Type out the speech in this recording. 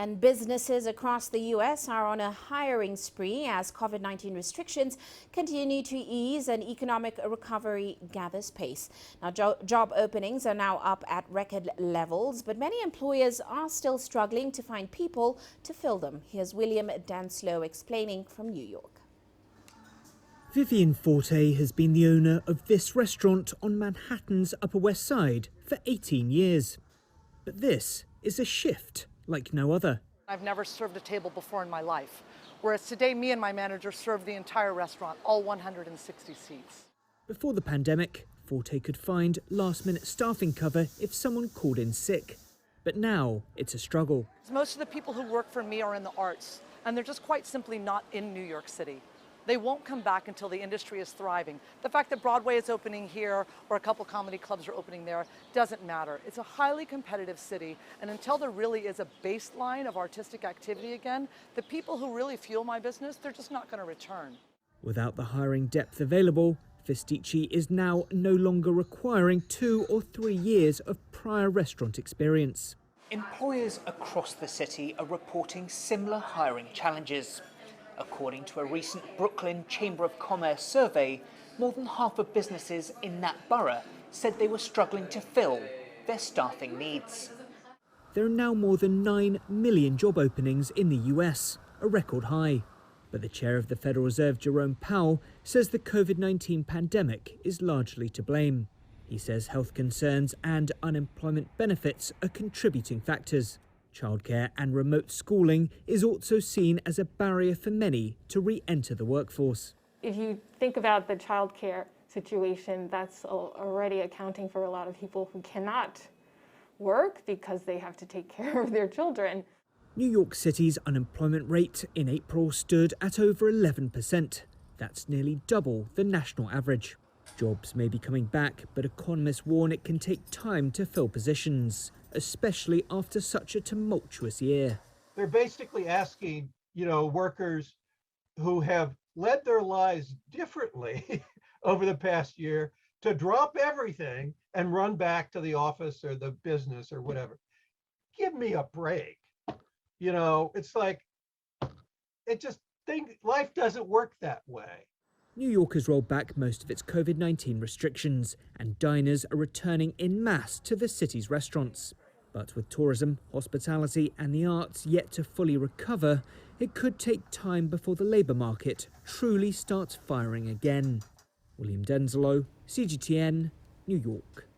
And businesses across the U.S. are on a hiring spree as COVID-19 restrictions continue to ease and economic recovery gathers pace. Now, job openings are now up at record levels, but many employers are still struggling to find people to fill them. Here's William Denselow explaining from New York. Vivian Forte has been the owner of this restaurant on Manhattan's Upper West Side for 18 years. But this is a shift like no other. I've never served a table before in my life, whereas today me and my manager serve the entire restaurant, all 160 seats. Before the pandemic, Forte could find last-minute staffing cover if someone called in sick. But now it's a struggle. Most of the people who work for me are in the arts, and they're just quite simply not in New York City. They won't come back until the industry is thriving. The fact that Broadway is opening here or a couple comedy clubs are opening there doesn't matter. It's a highly competitive city, and until there really is a baseline of artistic activity again, the people who really fuel my business, they're just not going to return. Without the hiring depth available, Festicci is now no longer requiring 2 or 3 years of prior restaurant experience. Employers across the city are reporting similar hiring challenges. According to a recent Brooklyn Chamber of Commerce survey, more than half of businesses in that borough said they were struggling to fill their staffing needs. There are now more than 9 million job openings in the US, a record high. But the chair of the Federal Reserve, Jerome Powell, says the COVID-19 pandemic is largely to blame. He says health concerns and unemployment benefits are contributing factors. Childcare and remote schooling is also seen as a barrier for many to re-enter the workforce. If you think about the childcare situation, that's already accounting for a lot of people who cannot work because they have to take care of their children. New York City's unemployment rate in April stood at over 11%. That's nearly double the national average. Jobs may be coming back, but economists warn it can take time to fill positions, especially after such a tumultuous year. They're basically asking, workers who have led their lives differently over the past year to drop everything and run back to the office or the business or whatever. Give me a break. It's like, life doesn't work that way. New York has rolled back most of its COVID-19 restrictions, and diners are returning en masse to the city's restaurants. But with tourism, hospitality and the arts yet to fully recover, it could take time before the labour market truly starts firing again. William Denselow, CGTN, New York.